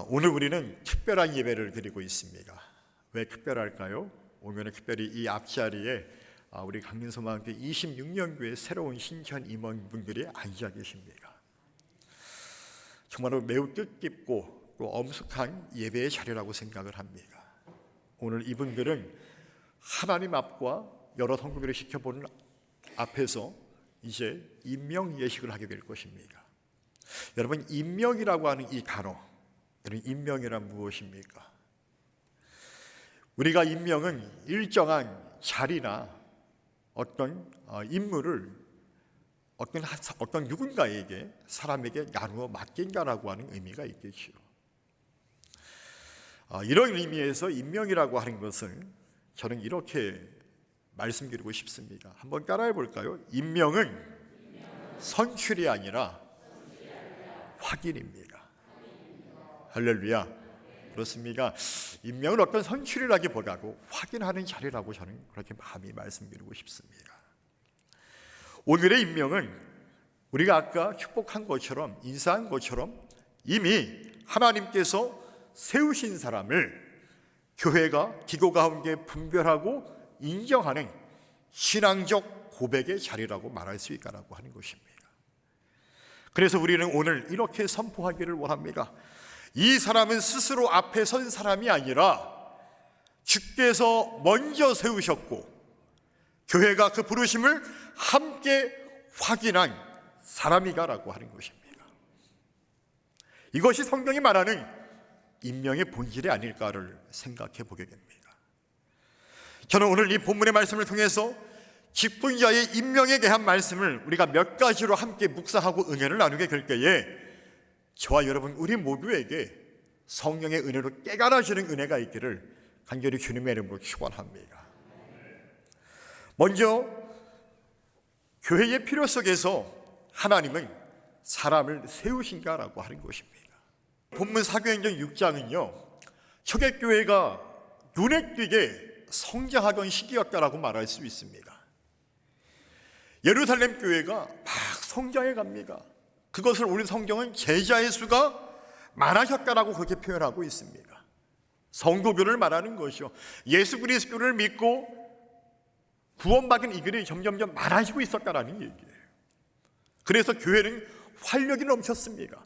오늘 우리는 특별한 예배를 드리고 있습니다. 왜 특별할까요? 오늘은 특별히 이 앞자리에 우리 강민소망교회 26년 교회 새로운 신천 임원분들이 앉아 계십니다. 정말로 매우 뜻깊고 또 엄숙한 예배의 자리라고 생각을 합니다. 오늘 이분들은 하나님 앞과 여러 성도들을 지켜보는 앞에서 이제 임명 예식을 하게 될 것입니다. 여러분, 임명이라고 하는 이 단어, 여러분, 임명이란 무엇입니까? 우리가 임명은 일정한 자리나 어떤 임무를 어떤 누군가에게, 사람에게 나누어 맡긴다라고 하는 의미가 있겠지요. 이런 의미에서 임명이라고 하는 것은 저는 이렇게 말씀드리고 싶습니다. 한번 따라해 볼까요? 임명은 선출이 아니라 확인입니다. 할렐루야. 그렇습니까? 임명은 어떤 선출이라기보다도 확인하는 자리라고 저는 그렇게 마음이 말씀드리고 싶습니다. 오늘의 임명은 우리가 아까 축복한 것처럼, 인사한 것처럼 이미 하나님께서 세우신 사람을 교회가 기도 가운데 분별하고 인정하는 신앙적 고백의 자리라고 말할 수 있다고 하는 것입니다. 그래서 우리는 오늘 이렇게 선포하기를 원합니다. 이 사람은 스스로 앞에 선 사람이 아니라 주께서 먼저 세우셨고 교회가 그 부르심을 함께 확인한 사람이다라고 하는 것입니다. 이것이 성경이 말하는 임명의 본질이 아닐까를 생각해 보게 됩니다. 저는 오늘 이 본문의 말씀을 통해서 직분자의 임명에 대한 말씀을 우리가 몇 가지로 함께 묵상하고 은혜를 나누게 될 때에 저와 여러분 우리 모두에게 성령의 은혜로 깨달아지는 은혜가 있기를 간절히 주님의 이름으로 축원합니다. 먼저 교회의 필요 속에서 하나님은 사람을 세우신다라고 하는 것입니다. 본문 사도행전 6장은요 초대교회가 눈에 띄게 성장하던 시기였다라고 말할 수 있습니다. 예루살렘 교회가 막 성장해 갑니다. 그것을 우리 성경은 제자의 수가 많아졌다라고 그렇게 표현하고 있습니다. 성도교를 말하는 것이요, 예수 그리스도를 믿고 구원받은 이들이 점점점 많아지고 있었다라는 얘기예요. 그래서 교회는 활력이 넘쳤습니다.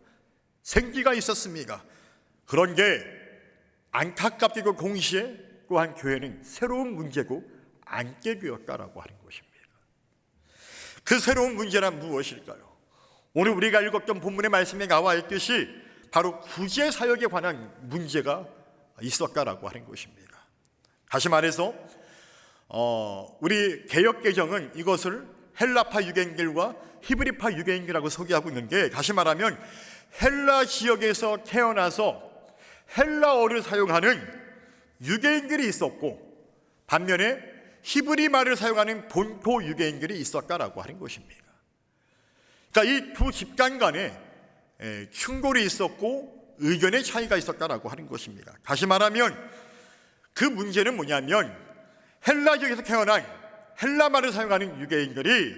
생기가 있었습니다. 그런 게 안타깝게도 동시에 또한 교회는 새로운 문제고 안개되었다라고 하는 것입니다. 그 새로운 문제란 무엇일까요? 오늘 우리가 읽었던 본문의 말씀에 나와 있듯이 바로 구제 사역에 관한 문제가 있었다라고 하는 것입니다. 다시 말해서 우리 개역개정은 이것을 헬라파 유대인들과 히브리파 유대인이라고 소개하고 있는데, 다시 말하면 헬라 지역에서 태어나서 헬라어를 사용하는 유대인들이 있었고 반면에 히브리 말을 사용하는 본토 유대인들이 있었다라고 하는 것입니다. 그러니까 이 두 집단 간에 충돌이 있었고 의견의 차이가 있었다라고 하는 것입니다. 다시 말하면 그 문제는 뭐냐면 헬라 지역에서 태어난 헬라 말을 사용하는 유대인들이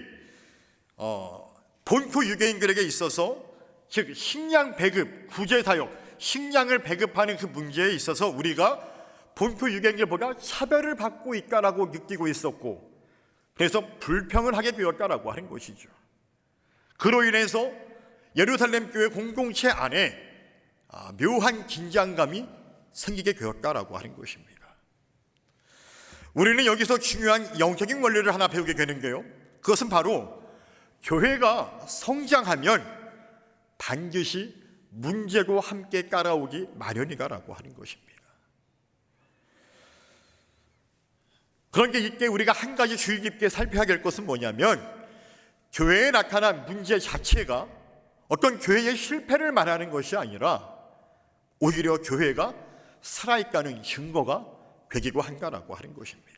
본토 유대인들에게 있어서, 즉 식량 배급, 구제 사역, 식량을 배급하는 그 문제에 있어서 우리가 본토 유대인들보다 차별을 받고 있다라고 느끼고 있었고, 그래서 불평을 하게 되었다라고 하는 것이죠. 그로 인해서 예루살렘 교회 공동체 안에 묘한 긴장감이 생기게 되었다라고 하는 것입니다. 우리는 여기서 중요한 영적인 원리를 하나 배우게 되는데요, 그것은 바로 교회가 성장하면 반드시 문제도 함께 따라오기 마련이다라고 하는 것입니다. 그런 게 이때 우리가 한 가지 주의 깊게 살펴야 될 것은 뭐냐면, 교회에 나타난 문제 자체가 어떤 교회의 실패를 말하는 것이 아니라 오히려 교회가 살아있다는 증거가 되기도 한다라고 하는 것입니다.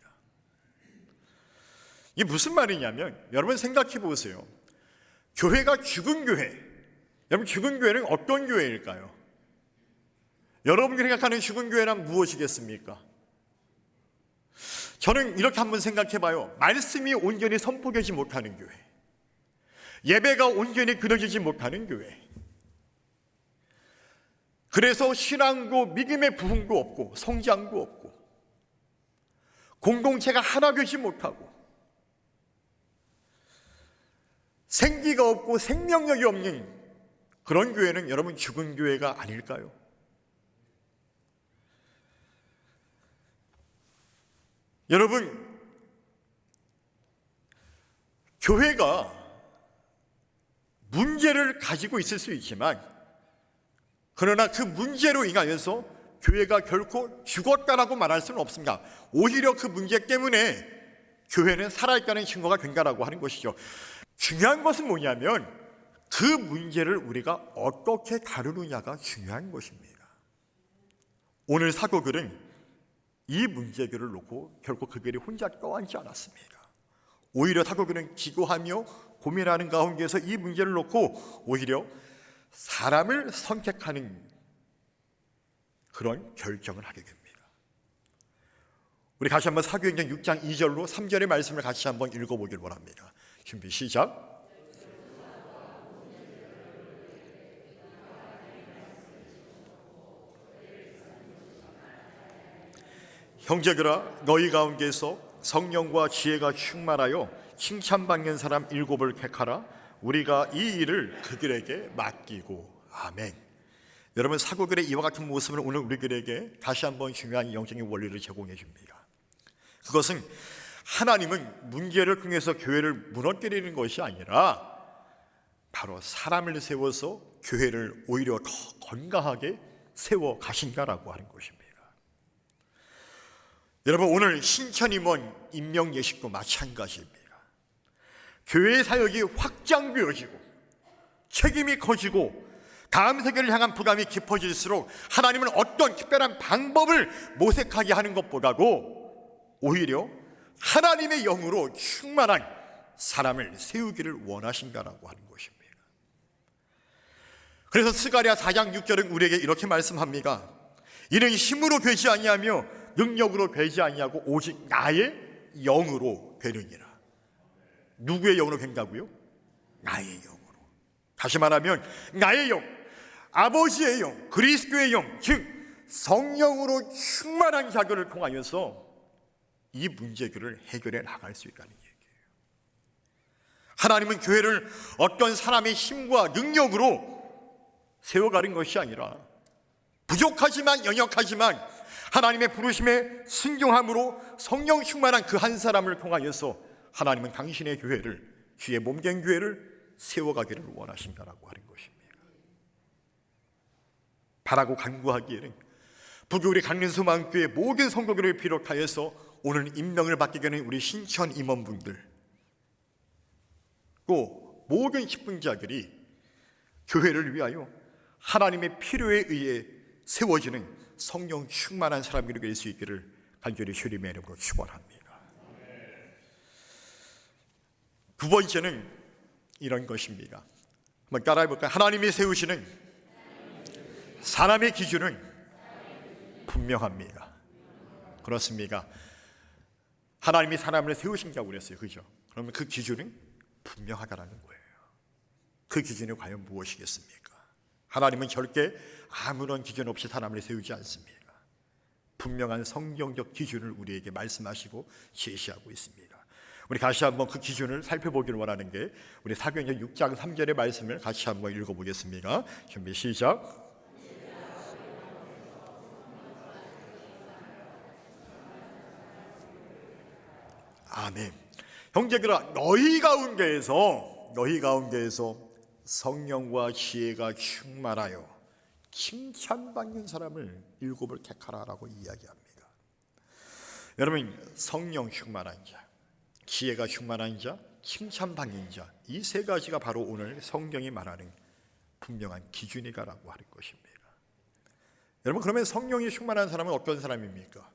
이게 무슨 말이냐면, 여러분 생각해 보세요. 교회가 죽은 교회, 여러분 죽은 교회는 어떤 교회일까요? 여러분이 생각하는 죽은 교회란 무엇이겠습니까? 저는 이렇게 한번 생각해 봐요. 말씀이 온전히 선포되지 못하는 교회, 예배가 온전히 그려지지 못하는 교회, 그래서 신앙도 믿음의 부흥도 없고 성장도 없고 공동체가 하나 되지 못하고 생기가 없고 생명력이 없는 그런 교회는 여러분 죽은 교회가 아닐까요? 여러분, 교회가 문제를 가지고 있을 수 있지만 그러나 그 문제로 인하여서 교회가 결코 죽었다라고 말할 수는 없습니다. 오히려 그 문제 때문에 교회는 살아있다는 증거가 된다라고 하는 것이죠. 중요한 것은 뭐냐면 그 문제를 우리가 어떻게 다루느냐가 중요한 것입니다. 오늘 사도들은 이 문제들을 놓고 결코 그들이 혼자 떠안지 않았습니다. 오히려 사도들은 기도하며 고민하는 가운데서 이 문제를 놓고 오히려 사람을 선택하는 그런 결정을 하게 됩니다. 우리 다시 한번 사도행전 6장 2절로 3절의 말씀을 같이 한번 읽어보길 원합니다. 준비 시작. 형제들아, 너희 가운데서 성령과 지혜가 충만하여 칭찬받는 사람 7을 택하라. 우리가 이 일을 그들에게 맡기고. 아멘. 여러분, 사도들의 이와 같은 모습을 오늘 우리들에게 다시 한번 중요한 영적인 원리를 제공해 줍니다. 그것은 하나님은 문제를 통해서 교회를 무너뜨리는 것이 아니라 바로 사람을 세워서 교회를 오히려 더 건강하게 세워 가신다라고 하는 것입니다. 여러분, 오늘 신천임원 임명 예식도 마찬가지입니다. 교회의 사역이 확장되어지고 책임이 커지고 다음 세대를 향한 부담이 깊어질수록 하나님은 어떤 특별한 방법을 모색하게 하는 것보다도 오히려 하나님의 영으로 충만한 사람을 세우기를 원하신다라고 하는 것입니다. 그래서 스가랴 4장 6절은 우리에게 이렇게 말씀합니다. 이는 힘으로 되지 아니하며 능력으로 되지 아니하고 오직 나의 영으로 되느니라. 누구의 영으로 된다고요? 나의 영으로. 다시 말하면 나의 영, 아버지의 영, 그리스도의 영, 즉 성령으로 충만한 자들을 통하여서 이 문제들을 해결해 나갈 수 있다는 얘기예요. 하나님은 교회를 어떤 사람의 힘과 능력으로 세워가는 것이 아니라 부족하지만 연약하지만 하나님의 부르심에 순종함으로 성령 충만한 그 한 사람을 통하여서 하나님은 당신의 교회를, 주의 몸된 교회를 세워가기를 원하신다라고 하는 것입니다. 바라고 간구하기에는 부교우리 강림소망교회 모든 성도들을 비롯하여서 오늘 임명을 받게 되는 우리 신천 임원분들, 또 모든 직분자들이 교회를 위하여 하나님의 필요에 의해 세워지는 성령 충만한 사람들이 될 수 있기를 간절히 주님의 이름으로 축원합니다. 두 번째는 이런 것입니다. 한번 따라해 볼까요? 하나님이 세우시는 사람의 기준은 분명합니다. 그렇습니까? 하나님이 사람을 세우신다고 그랬어요. 그죠? 그러면 그 기준은 분명하다라는 거예요. 그 기준이 과연 무엇이겠습니까? 하나님은 절대 아무런 기준 없이 사람을 세우지 않습니다. 분명한 성경적 기준을 우리에게 말씀하시고 제시하고 있습니다. 우리 다시 한번 그 기준을 살펴보기를 원하는 게 우리 사도행전 6장 3절의 말씀을 같이 한번 읽어보겠습니다. 준비 시작. 아멘. 형제들아, 너희 가운데에서 성령과 지혜가 충만하여 칭찬받는 사람을 7을 택하라라고 이야기합니다. 여러분, 성령 충만한 자, 지혜가 충만한 자, 칭찬받는 자, 이 세 가지가 바로 오늘 성경이 말하는 분명한 기준이다라고 하는 것입니다. 여러분, 그러면 성령이 충만한 사람은 어떤 사람입니까?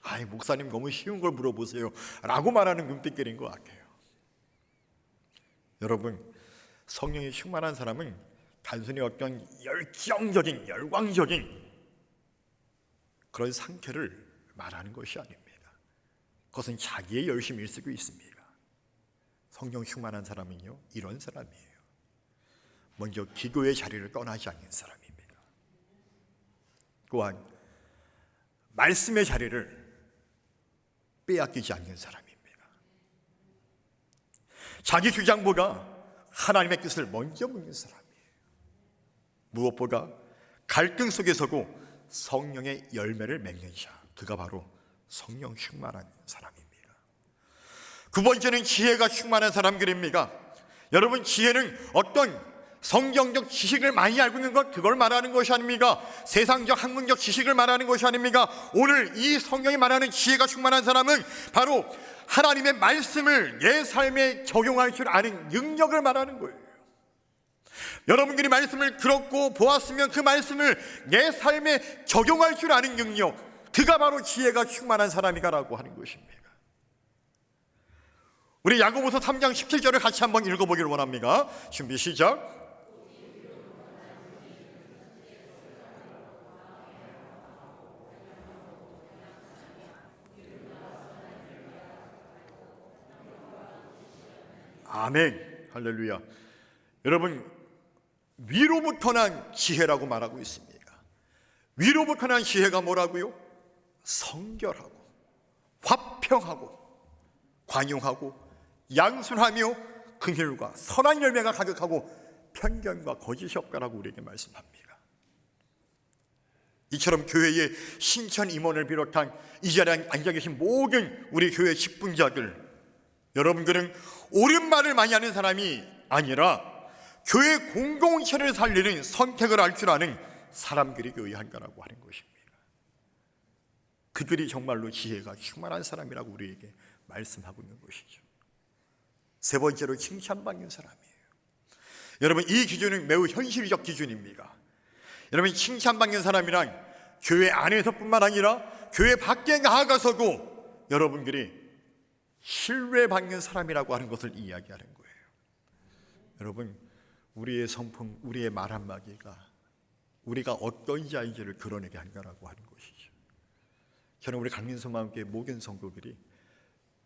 아이, 목사님 너무 쉬운 걸 물어보세요 라고 말하는 눈빛들인 것 같아요. 여러분, 성령이 충만한 사람은 단순히 어떤 열정적인, 열광적인 그런 상태를 말하는 것이 아닙니다. 그것은 자기의 열심일 수도 있습니다. 성령 충만한 사람은요, 이런 사람이에요. 먼저 기도의 자리를 떠나지 않는 사람입니다. 또한 말씀의 자리를 빼앗기지 않는 사람입니다. 자기 주장보다 하나님의 뜻을 먼저 묻는 사람이에요. 무엇보다 갈등 속에서도 성령의 열매를 맺는 자, 그가 바로 성령 충만한 사람입니다. 두 번째는 지혜가 충만한 사람들입니다. 여러분, 지혜는 어떤 성경적 지식을 많이 알고 있는 것, 그걸 말하는 것이 아닙니까? 세상적 학문적 지식을 말하는 것이 아닙니까? 오늘 이 성경이 말하는 지혜가 충만한 사람은 바로 하나님의 말씀을 내 삶에 적용할 줄 아는 능력을 말하는 거예요. 여러분들이 말씀을 들었고 보았으면 그 말씀을 내 삶에 적용할 줄 아는 능력, 그가 바로 지혜가 충만한 사람이라고 하는 것입니다. 우리 야고보서 3장 17절을 같이 한번 읽어보기를 원합니다. 준비 시작. 아멘. 할렐루야. 여러분, 위로부터 난 지혜라고 말하고 있습니다. 위로부터 난 지혜가 뭐라고요? 성결하고 화평하고 관용하고 양순하며 긍휼과 선한 열매가 가득하고 편견과 거짓이 없다라고 우리에게 말씀합니다. 이처럼 교회의 신천 임원을 비롯한 이 자리에 앉아 계신 모든 우리 교회 직분자들, 여러분들은 옳은 말을 많이 하는 사람이 아니라 교회 공동체를 살리는 선택을 할 줄 아는 사람들이 교회에 한다라고 하는 것입니다. 그들이 정말로 지혜가 충만한 사람이라고 우리에게 말씀하고 있는 것이죠. 세 번째로 칭찬받는 사람이에요. 여러분, 이 기준은 매우 현실적 기준입니다. 여러분, 칭찬받는 사람이란 교회 안에서뿐만 아니라 교회 밖에 나아가서도 여러분들이 신뢰받는 사람이라고 하는 것을 이야기하는 거예요. 여러분, 우리의 성품, 우리의 말 한마디가 우리가 어떤 자인지를 드러내게 한다라고 하는 것이죠. 저는 우리 강민소마음교회 모든 성도들이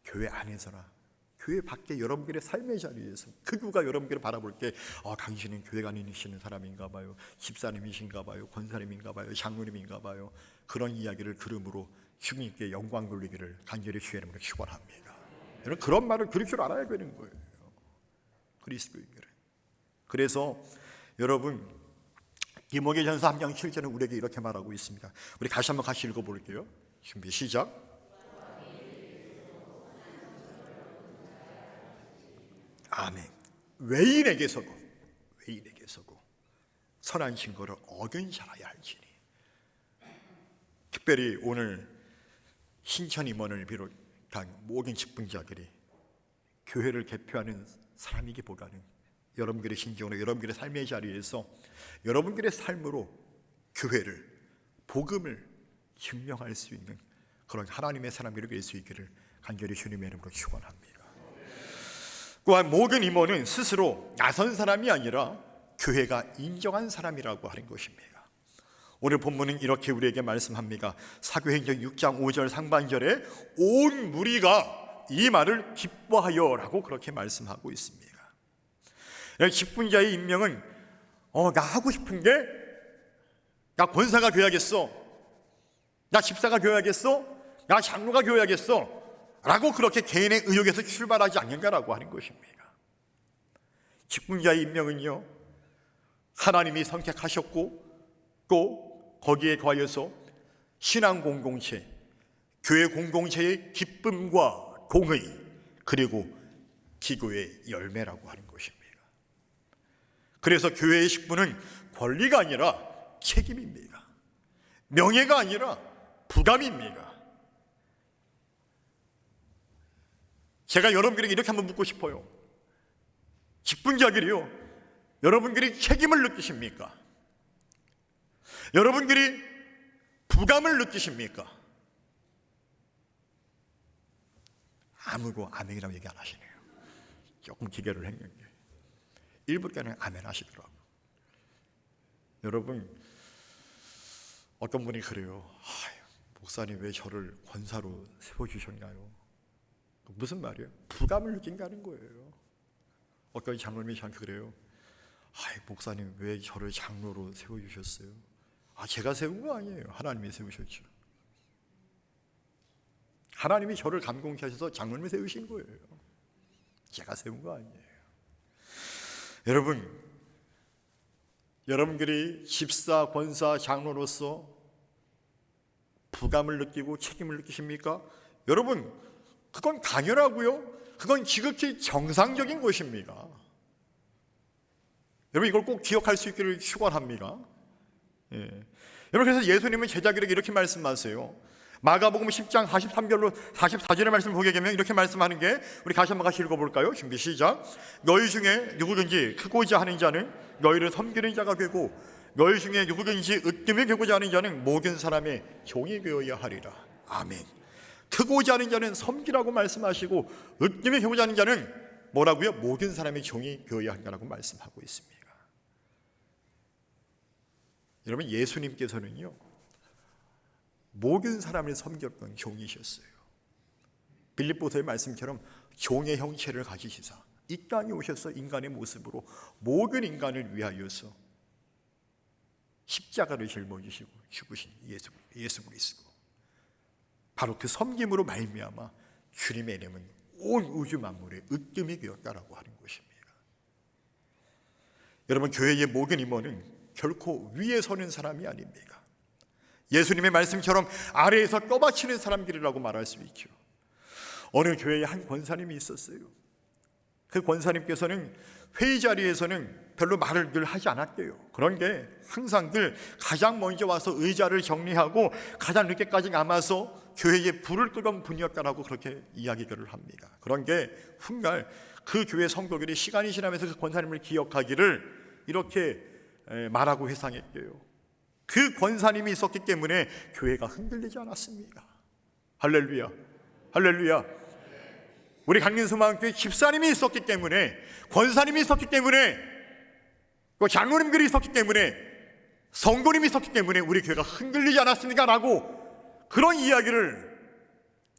교회 안에서나 교회 밖에 여러분들의 삶의 자리에서 그 누가 여러분들을 바라볼 때 당신은 교회 다니시는 사람인가 봐요, 집사님이신가 봐요, 권사님인가 봐요, 장로님인가 봐요, 그런 이야기를 들음으로 주님께 영광 돌리기를 간절히 주의 이름으로 축원합니다. 여러분, 그런 말을 들을 줄 알아야 되는 거예요, 그리스도인들은. 그래서 여러분, 디모데전서 3장 7절은 우리에게 이렇게 말하고 있습니다. 우리 다시 한번 같이 읽어볼게요. 준비 시작. 아멘. 외인에게서도 선한 증거를 얻은 자라야 할지니. 특별히 오늘 신천 임원을 비롯한 모든 직분자들이 교회를 대표하는 사람이기보다는 여러분들의 신경으로 여러분들의 삶의 자리에서 여러분들의 삶으로 교회를, 복음을 증명할 수 있는 그런 하나님의 사람들이 될 수 있기를 간절히 주님의 이름으로 축원합니다. 또한 모든 임원은 스스로 나선 사람이 아니라 교회가 인정한 사람이라고 하는 것입니다. 오늘 본문은 이렇게 우리에게 말씀합니다. 사도행전 6장 5절 상반절에 온 무리가 이 말을 기뻐하여 라고 그렇게 말씀하고 있습니다. 직분자의 임명은 나 하고 싶은 게, 나 권사가 되어야겠어, 나 집사가 되어야겠어, 나 장로가 되어야겠어 라고 그렇게 개인의 의욕에서 출발하지 않는다라고 하는 것입니다. 직분자의 임명은요, 하나님이 선택하셨고 또 거기에 더하여서 신앙 공동체, 교회 공동체의 기쁨과 공의, 그리고 기도의 열매라고 하는 것입니다. 그래서 교회의 직분은 권리가 아니라 책임입니다. 명예가 아니라 부담입니다. 제가 여러분들에게 이렇게 한번 묻고 싶어요. 직분자들이요, 여러분들이 책임을 느끼십니까? 여러분들이 부담을 느끼십니까? 아무도 아멘이라고 얘기 안 하시네요. 조금 기계를 했는데 일부께는 아멘 하시더라고요. 여러분, 어떤 분이 그래요. 목사님 왜 저를 권사로 세워주셨나요? 무슨 말이에요? 부담을 느낀다는 거예요. 어떤 장로님이 저한테 그래요. 목사님 왜 저를 장로로 세워주셨어요? 제가 세운 거 아니에요. 하나님이 세우셨죠. 하나님이 저를 감동케 하셔서 장로님이 세우신 거예요. 제가 세운 거 아니에요. 여러분들이 집사, 권사, 장로로서 부감을 느끼고 책임을 느끼십니까? 여러분, 그건 당연하고요. 그건 지극히 정상적인 것입니다. 여러분, 이걸 꼭 기억할 수 있기를 축원합니다. 여러분, 그래서 예수님은 제자들에게 이렇게 말씀하세요. 마가복음 10장 43절로 44절의 말씀을 보게 되면 이렇게 말씀하는 게, 우리 다시 한번 같이 읽어볼까요? 준비 시작. 너희 중에 누구든지 크고자 하는 자는 너희를 섬기는 자가 되고, 너희 중에 누구든지 으뜸이 되고자 하는 자는 모든 사람의 종이 되어야 하리라. 아멘. 크고자 하는 자는 섬기라고 말씀하시고, 으뜸이 되고자 하는 자는 뭐라고요? 모든 사람의 종이 되어야 한다라고 말씀하고 있습니다. 여러분, 예수님께서는요, 모든 사람을 섬겼던 종이셨어요. 빌립보서의 말씀처럼 종의 형체를 가지시사 이 땅에 오셔서 인간의 모습으로 모든 인간을 위하여서 십자가를 짊어지시고 죽으신 예수 그리스도, 바로 그 섬김으로 말미암아 주님의 이름은 온 우주 만물의 으뜸이 되었다라고 하는 것입니다. 여러분, 교회의 모든 임원은 결코 위에 서는 사람이 아닙니다. 예수님의 말씀처럼 아래에서 떠받치는 사람들이라고 말할 수 있죠. 어느 교회에 한 권사님이 있었어요. 그 권사님께서는 회의 자리에서는 별로 말을 늘 하지 않았대요. 그런데 항상 늘 가장 먼저 와서 의자를 정리하고 가장 늦게까지 남아서 교회에 불을 끄던 분이었다라고 그렇게 이야기를 합니다. 그런 게 훗날 그 교회 성도들이 시간이 지나면서 그 권사님을 기억하기를 이렇게 말하고 회상했대요. 그 권사님이 있었기 때문에 교회가 흔들리지 않았습니다. 할렐루야, 할렐루야. 우리 강민소망교회 집사님이 있었기 때문에, 권사님이 있었기 때문에, 또 장로님들이 있었기 때문에, 성도님이 있었기 때문에 우리 교회가 흔들리지 않았습니까? 라고 그런 이야기를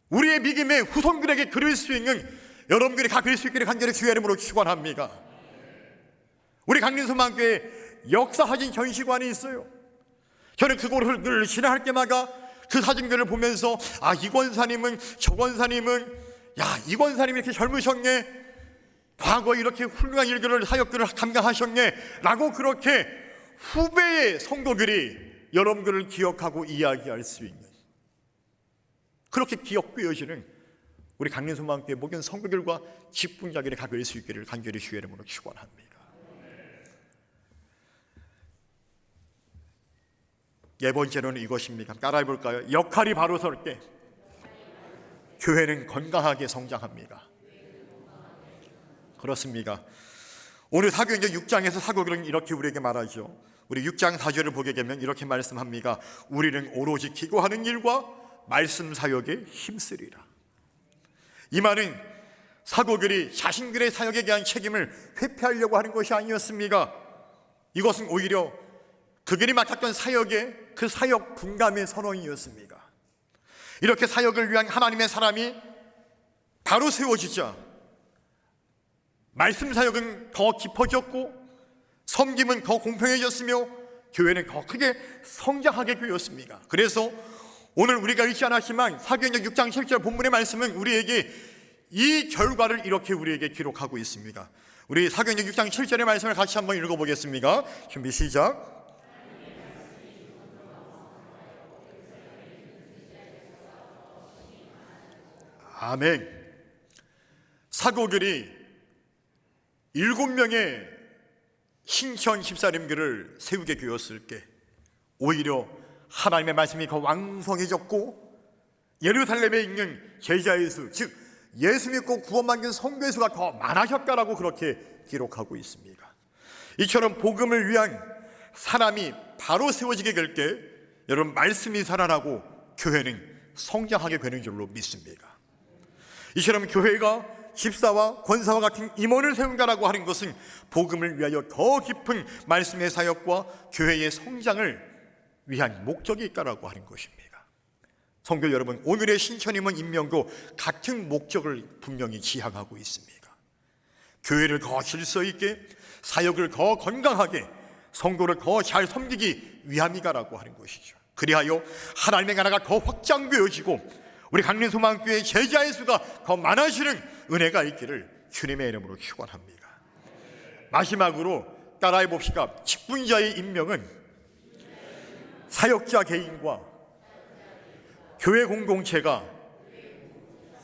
우리의 믿음의 후손들에게 들을 수 있는 여러분들이 다 뵐 수 있기를 간절히 주의 이름으로 축원합니다. 우리 강민소망교회 역사사진 전시관이 있어요. 저는 그곳을 늘 지나갈 때마다 그 사진들을 보면서, 이 권사님은, 저 권사님은, 이 권사님이 이렇게 젊으셨네, 과거에 이렇게 훌륭한 일들을, 사역들을 감당하셨네 라고 그렇게 후배의 성도들이 여러분들을 기억하고 이야기할 수 있는, 그렇게 기억되어지는 우리 강림소망교회 모든 성도들과 직분자들이 다 될 수 있기를 간절히 주의 이름으로 축원합니다. 네 번째로는 이것입니다. 따라해볼까요? 역할이 바로 설 때 교회는 건강하게 성장합니다. 그렇습니다. 오늘 사도행전 6장에서 사도들은 이렇게 우리에게 말하죠. 우리 6장 4절을 보게 되면 이렇게 말씀합니다. 우리는 오로지 기도하는 일과 말씀 사역에 힘쓰리라. 이 말은 사도들이 자신들의 사역에 대한 책임을 회피하려고 하는 것이 아니었습니다. 이것은 오히려 그들이 맡았던 사역의 그 사역 분담의 선언이었습니다. 이렇게 사역을 위한 하나님의 사람이 바로 세워지자 말씀 사역은 더 깊어졌고 섬김은 더 공평해졌으며 교회는 더 크게 성장하게 되었습니다. 그래서 오늘 우리가 읽지 않았지만 사도행전 6장 10절 본문의 말씀은 우리에게 이 결과를 이렇게 우리에게 기록하고 있습니다. 우리 사도행전 6장 7절의 말씀을 같이 한번 읽어보겠습니다. 준비 시작. 아멘. 사도들이 7명의 신천 집사님들을 세우게 되었을 때 오히려 하나님의 말씀이 더 왕성해졌고 예루살렘에 있는 제자의 수, 즉 예수 믿고 구원받은 성도의 수가 더 많아졌다라고 그렇게 기록하고 있습니다. 이처럼 복음을 위한 사람이 바로 세워지게 될 때 여러분 말씀이 살아나고 교회는 성장하게 되는 줄로 믿습니다. 이처럼 교회가 집사와 권사와 같은 임원을 세운다라고 하는 것은 복음을 위하여 더 깊은 말씀의 사역과 교회의 성장을 위한 목적이 있다라고 하는 것입니다. 성도 여러분, 오늘의 신천임원 임명도 같은 목적을 분명히 지향하고 있습니다. 교회를 더 질서 있게, 사역을 더 건강하게, 성도를 더 잘 섬기기 위함이다라고 하는 것이죠. 그리하여 하나님의 나라가 더 확장되어지고 우리 강림소망교회 제자의 수가 더 많아지는 은혜가 있기를 주님의 이름으로 축원합니다. 마지막으로 따라해 봅시다. 직분자의 임명은 사역자 개인과 교회 공동체가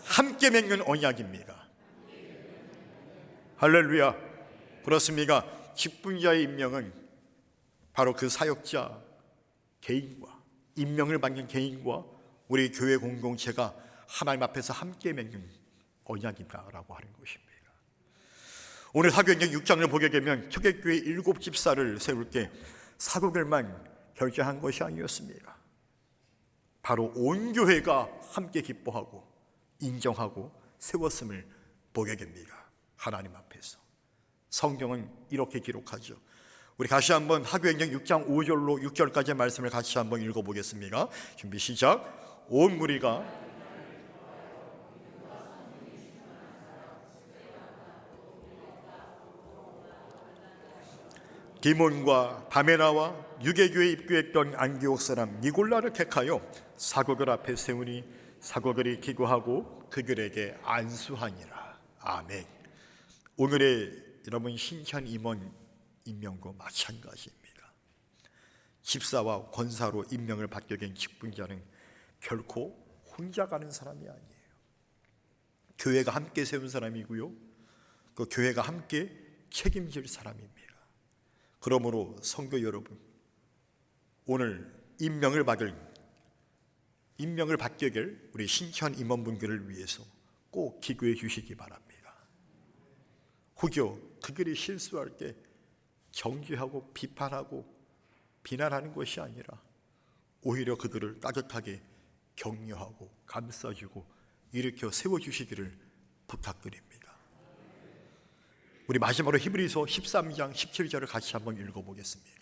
함께 맺는 언약입니다. 할렐루야. 그렇습니까? 직분자의 임명은 바로 그 사역자 개인과 임명을 받는 개인과 우리 교회 공동체가 하나님 앞에서 함께 맺는 언약이다라고 하는 것입니다. 오늘 사도행전 6장을 보게 되면 초대교회 7집사를 세울 때 사도들만 결정한 것이 아니었습니다. 바로 온 교회가 함께 기뻐하고 인정하고 세웠음을 보게 됩니다. 하나님 앞에서. 성경은 이렇게 기록하죠. 우리 다시 한번 사도행전 6장 5절로 6절까지의 말씀을 같이 한번 읽어보겠습니다. 준비 시작. 온 무리가 디몬과 바메나와 유대교에 입교했던 안디옥 사람 니골라를 택하여 사도들 앞에 세우니 사도들이 기도하고 그들에게 안수하니라. 아멘. 오늘의 여러분 신천 임원 임명과 마찬가지입니다. 집사와 권사로 임명을 받게 된 직분자는 결코 혼자 가는 사람이 아니에요. 교회가 함께 세운 사람이고요, 그 교회가 함께 책임질 사람입니다. 그러므로 성도 여러분, 오늘 임명을 받게 될 우리 신천 임원분들을 위해서 꼭 기도해 주시기 바랍니다. 혹여 그들이 실수할 때 정죄하고 비판하고 비난하는 것이 아니라 오히려 그들을 따뜻하게 격려하고 감싸주고 일으켜 세워주시기를 부탁드립니다. 우리 마지막으로 히브리서 13장 17절을 같이 한번 읽어보겠습니다.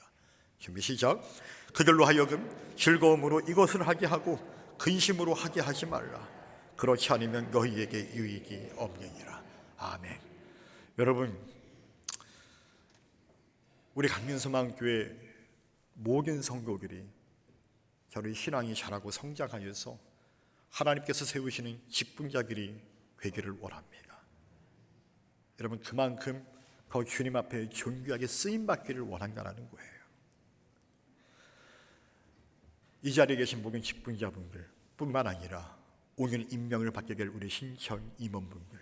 준비 시작. 그들로 하여금 즐거움으로 이것을 하게 하고 근심으로 하게 하지 말라. 그렇지 않으면 너희에게 유익이 없느니라. 아멘. 여러분, 우리 강림소망교회 모든 성도들이 저희 신앙이 자라고 성장하여서 하나님께서 세우시는 직분자들이 되기를 원합니다. 여러분, 그만큼 더 주님 앞에 존귀하게 쓰임받기를 원한다는 거예요. 이 자리에 계신 모든 직분자분들 뿐만 아니라 오늘 임명을 받게 될 우리 신천 임원분들,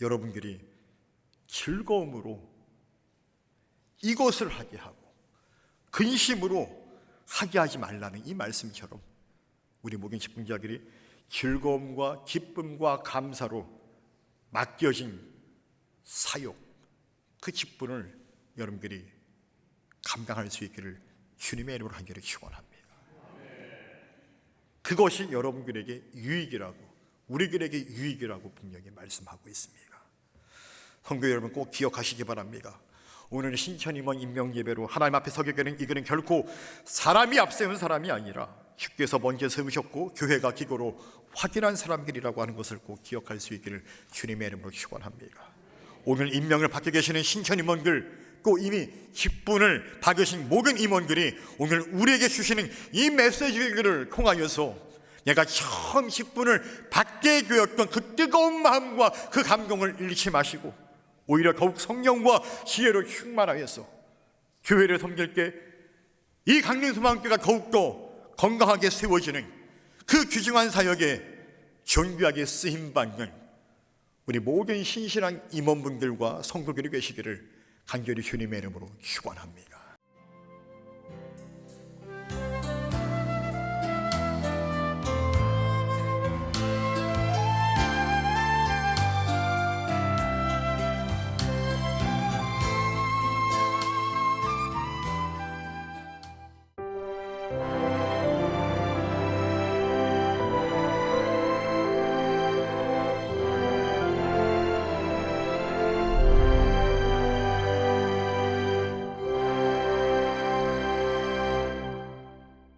여러분들이 즐거움으로 이것을 하게 하고 근심으로 하게 하지 말라는 이 말씀처럼 우리 모든 직분자들이 즐거움과 기쁨과 감사로 맡겨진 사역, 그 직분을 여러분들이 감당할 수 있기를 주님의 이름으로 간절히 축원합니다. 그것이 여러분들에게 유익이라고, 우리들에게 유익이라고 분명히 말씀하고 있습니다. 성도 여러분, 꼭 기억하시기 바랍니다. 오늘 신천 임원 임명 예배로 하나님 앞에 서게 되는 이들은 결코 사람이 앞세운 사람이 아니라 주께서 먼저 세우셨고 교회가 기고로 확인한 사람들이라고 하는 것을 꼭 기억할 수 있기를 주님의 이름으로 축원합니다. 오늘 임명을 받게 계시는 신천 임원들, 또 이미 직분을 받으신 모든 임원들이 오늘 우리에게 주시는 이 메시지를 통하여서 내가 처음 직분을 받게 되었던 그 뜨거운 마음과 그 감동을 잃지 마시고 오히려 더욱 성령과 지혜로 충만하여서 교회를 섬길 때 이 강림소망교회가 더욱더 건강하게 세워지는 그 귀중한 사역에 존귀하게 쓰임받는 우리 모든 신실한 임원분들과 성도들이 계시기를 간절히 주님의 이름으로 축원합니다.